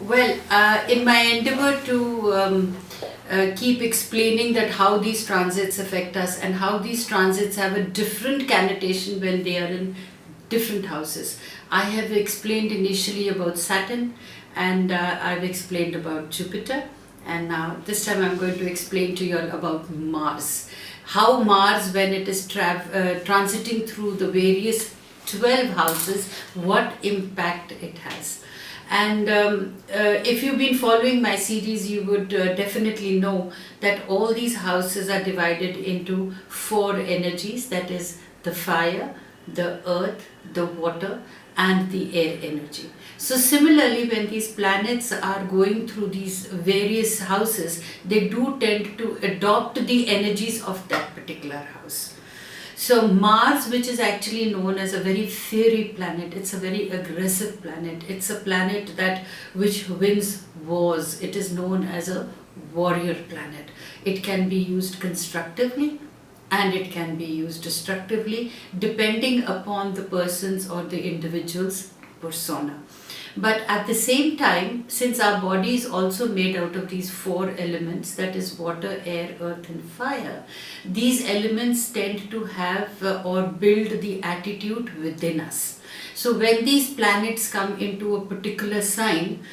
Well, in my endeavor to keep explaining that how these transits affect us and how these transits have a different connotation when they are in different houses. I have explained initially about Saturn, and I've explained about Jupiter, and now this time I'm going to explain to you all about Mars. How Mars, when it is transiting through the various 12 houses, what impact it has. And if you've been following my series, you would definitely know that all these houses are divided into four energies, that is, the fire, the earth, the water, and the air energy. So, similarly, when these planets are going through these various houses, they do tend to adopt the energies of that particular house. So Mars, which is actually known as a very fiery planet, it's a very aggressive planet. It's a planet that which wins wars. It is known as a warrior planet. It can be used constructively and it can be used destructively depending upon the person's or the individual's persona. But at the same time, since our body is also made out of these four elements, that is water, air, earth and fire, these elements tend to have or build the attitude within us. So when these planets come into a particular sign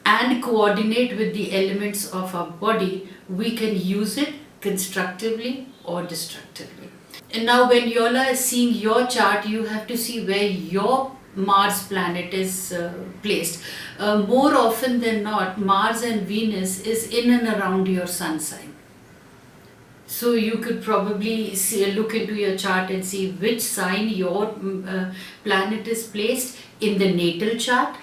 and coordinate with the elements of our body, we can use it constructively or destructively. And now when you all are seeing your chart, you have to see where your Mars planet is placed. More often than not, Mars and Venus is in and around your sun sign. So you could probably look into your chart and see which sign your planet is placed in the natal chart.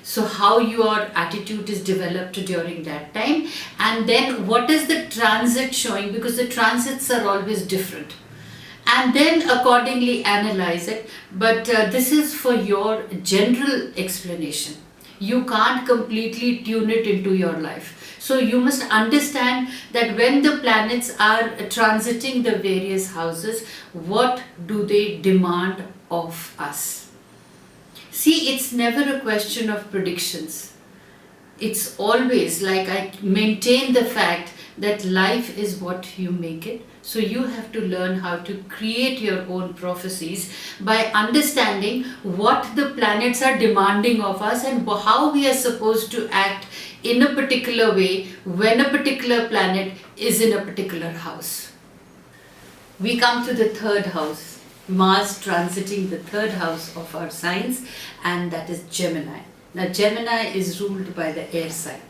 So how your attitude is developed during that time, and then what is the transit showing, because the transits are always different. And then accordingly analyze it. But this is for your general explanation. You can't completely tune it into your life. So you must understand that when the planets are transiting the various houses, what do they demand of us? See, it's never a question of predictions. It's always, like, I maintain the fact that life is what you make it. So you have to learn how to create your own prophecies by understanding what the planets are demanding of us and how we are supposed to act in a particular way when a particular planet is in a particular house. We come to the third house, Mars transiting the third house of our signs, and that is Gemini. Now Gemini is ruled by the air sign.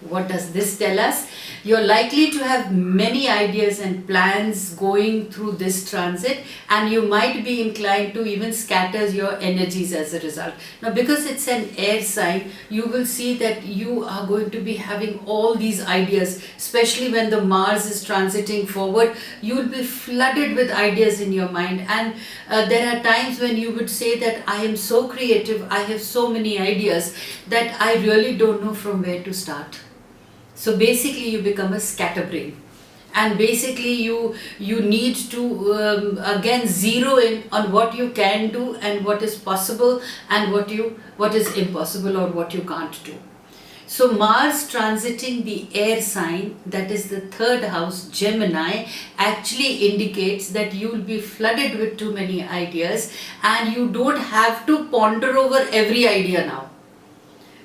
What does this tell us? You're likely to have many ideas and plans going through this transit, and you might be inclined to even scatter your energies as a result. Now, because it's an air sign, you will see that you are going to be having all these ideas, especially when the Mars is transiting forward. You will be flooded with ideas in your mind, and there are times when you would say that I am so creative, I have so many ideas that I really don't know from where to start. So basically you become a scatterbrain, and basically you need to again zero in on what you can do and what is possible and what is impossible or what you can't do. So Mars transiting the air sign, that is the third house, Gemini, actually indicates that you will be flooded with too many ideas, and you don't have to ponder over every idea now.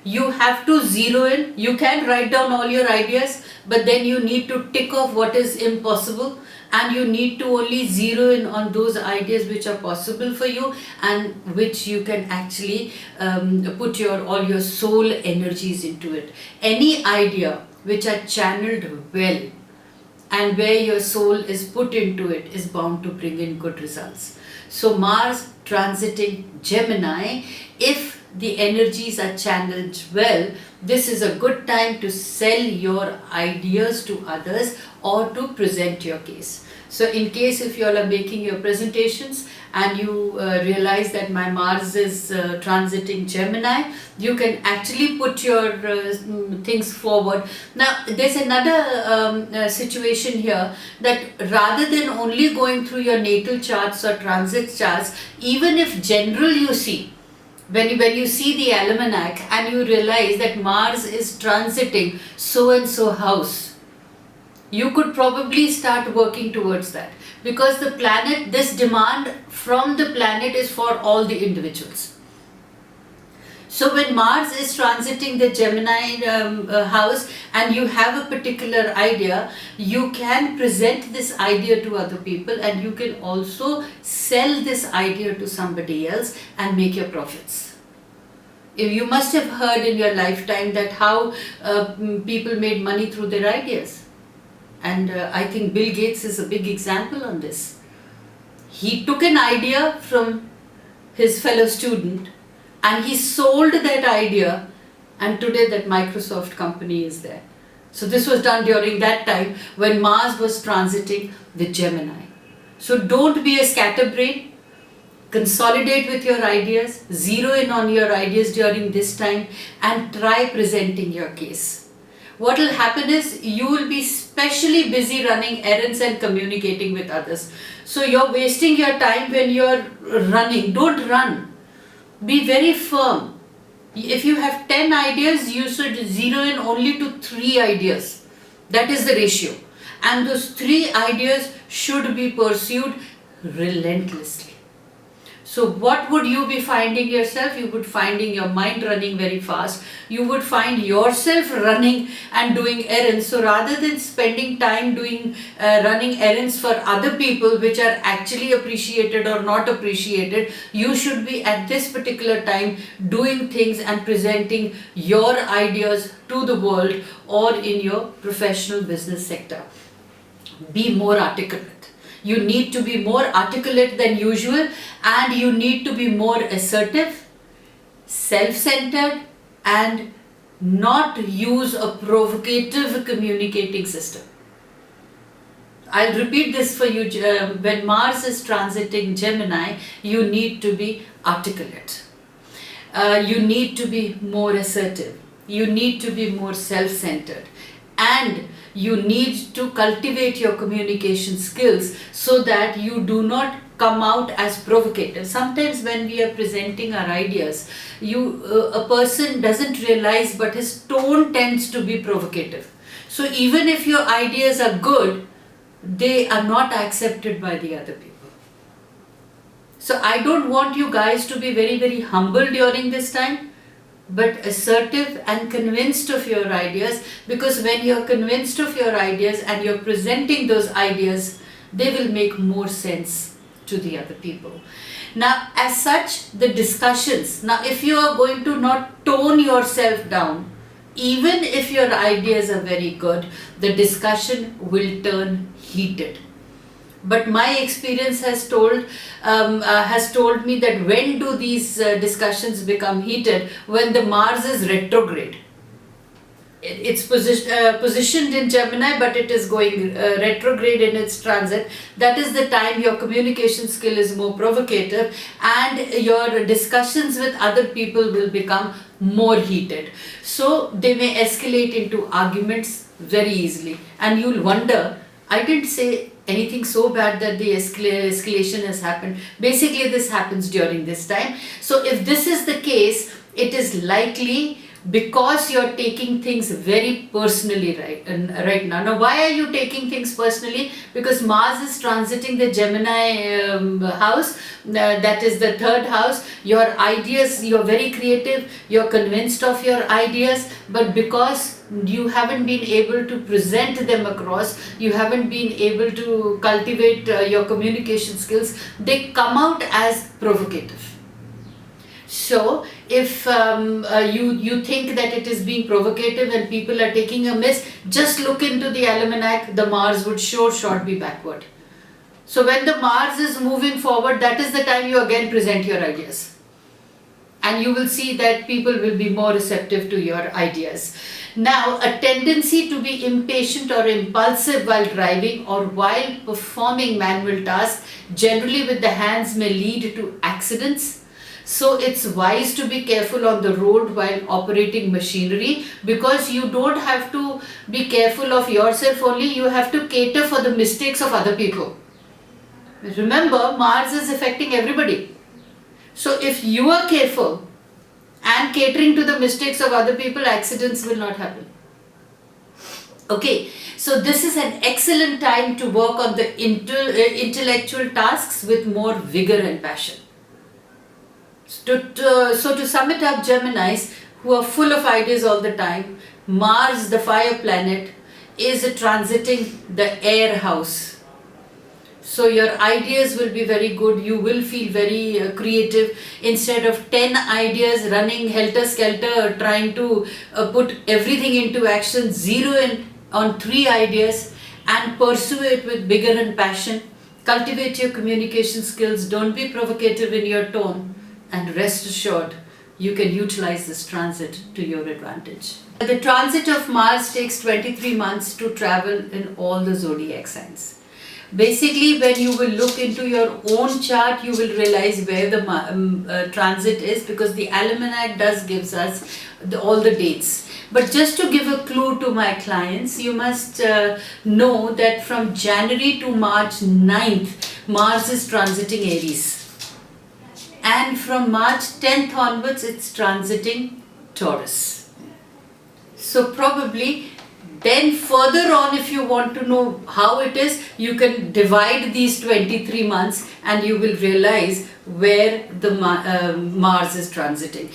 You have to zero in. You can write down all your ideas, but then you need to tick off what is impossible, and you need to only zero in on those ideas which are possible for you and which you can actually put all your soul energies into it. Any idea which are channeled well and where your soul is put into it is bound to bring in good results. So Mars transiting Gemini, if the energies are channeled well, this is a good time to sell your ideas to others or to present your case. So in case if you all are making your presentations and you realize that my Mars is transiting Gemini, you can actually put your things forward. Now there's another situation here, that rather than only going through your natal charts or transit charts, even if general you see, When you see the almanac and you realize that Mars is transiting so and so house, you could probably start working towards that, because the planet, this demand from the planet is for all the individuals. So when Mars is transiting the Gemini house and you have a particular idea, you can present this idea to other people, and you can also sell this idea to somebody else and make your profits. You must have heard in your lifetime that how people made money through their ideas. And I think Bill Gates is a big example on this. He took an idea from his fellow student and he sold that idea, and today that Microsoft company is there. So this was done during that time when Mars was transiting the Gemini. So don't be a scatterbrain. Consolidate with your ideas, zero in on your ideas during this time, and try presenting your case. What will happen is you will be specially busy running errands and communicating with others. So you're wasting your time when you're running. Don't run. Be very firm. If you have 10 ideas, you should zero in only to 3 ideas. That is the ratio. And those 3 ideas should be pursued relentlessly. So what would you be finding yourself? You would finding your mind running very fast. You would find yourself running and doing errands. So rather than spending time doing running errands for other people which are actually appreciated or not appreciated, you should be at this particular time doing things and presenting your ideas to the world or in your professional business sector. Be more articulate. You need to be more articulate than usual, and you need to be more assertive, self-centered, and not use a provocative communicating system. I'll repeat this for you. When Mars is transiting Gemini, you need to be articulate. You need to be more assertive. You need to be more self-centered. And you need to cultivate your communication skills so that you do not come out as provocative. Sometimes when we are presenting our ideas, a person doesn't realize, but his tone tends to be provocative. So even if your ideas are good, they are not accepted by the other people. So I don't want you guys to be very, very humble during this time, but assertive and convinced of your ideas, because when you're convinced of your ideas and you're presenting those ideas, they will make more sense to the other people. Now, as such, the discussions, now if you are going to not tone yourself down, even if your ideas are very good, the discussion will turn heated. But my experience has told me that when do these discussions become heated? When the Mars is retrograde. It's positioned in Gemini, but it is going retrograde in its transit. That is the time your communication skill is more provocative, and your discussions with other people will become more heated. So they may escalate into arguments very easily, and you'll wonder, I didn't say anything so bad that the escalation has happened. Basically, this happens during this time. So if this is the case, it is likely because you're taking things very personally right now. Now, why are you taking things personally? Because Mars is transiting the Gemini house, that is the 3rd house. Your ideas, you're very creative, you're convinced of your ideas, but because you haven't been able to present them across, you haven't been able to cultivate your communication skills, they come out as provocative. So if you think that it is being provocative and people are taking a miss, just look into the almanac. The Mars would short be backward. So when the Mars is moving forward, that is the time you again present your ideas. And you will see that people will be more receptive to your ideas. Now, a tendency to be impatient or impulsive while driving or while performing manual tasks, generally with the hands, may lead to accidents. So it's wise to be careful on the road while operating machinery, because you don't have to be careful of yourself only, you have to cater for the mistakes of other people. Remember, Mars is affecting everybody. So if you are careful, And catering to the mistakes of other people, accidents will not happen. Okay, so this is an excellent time to work on the intellectual tasks with more vigor and passion. So to sum it up, Geminis, who are full of ideas all the time, Mars, the fire planet, is transiting the air house. So your ideas will be very good, you will feel very creative. Instead of 10 ideas running helter-skelter, trying to put everything into action, zero in on 3 ideas and pursue it with vigor and passion. Cultivate your communication skills, don't be provocative in your tone, and rest assured, you can utilize this transit to your advantage. The transit of Mars takes 23 months to travel in all the zodiac signs. Basically, when you will look into your own chart, you will realize where the transit is, because the almanac does gives us all the dates. But just to give a clue to my clients, you must know that from January to March 9th, Mars is transiting Aries. And from March 10th onwards, it's transiting Taurus. So probably then further on, if you want to know how it is, you can divide these 23 months and you will realize where the Mars is transiting.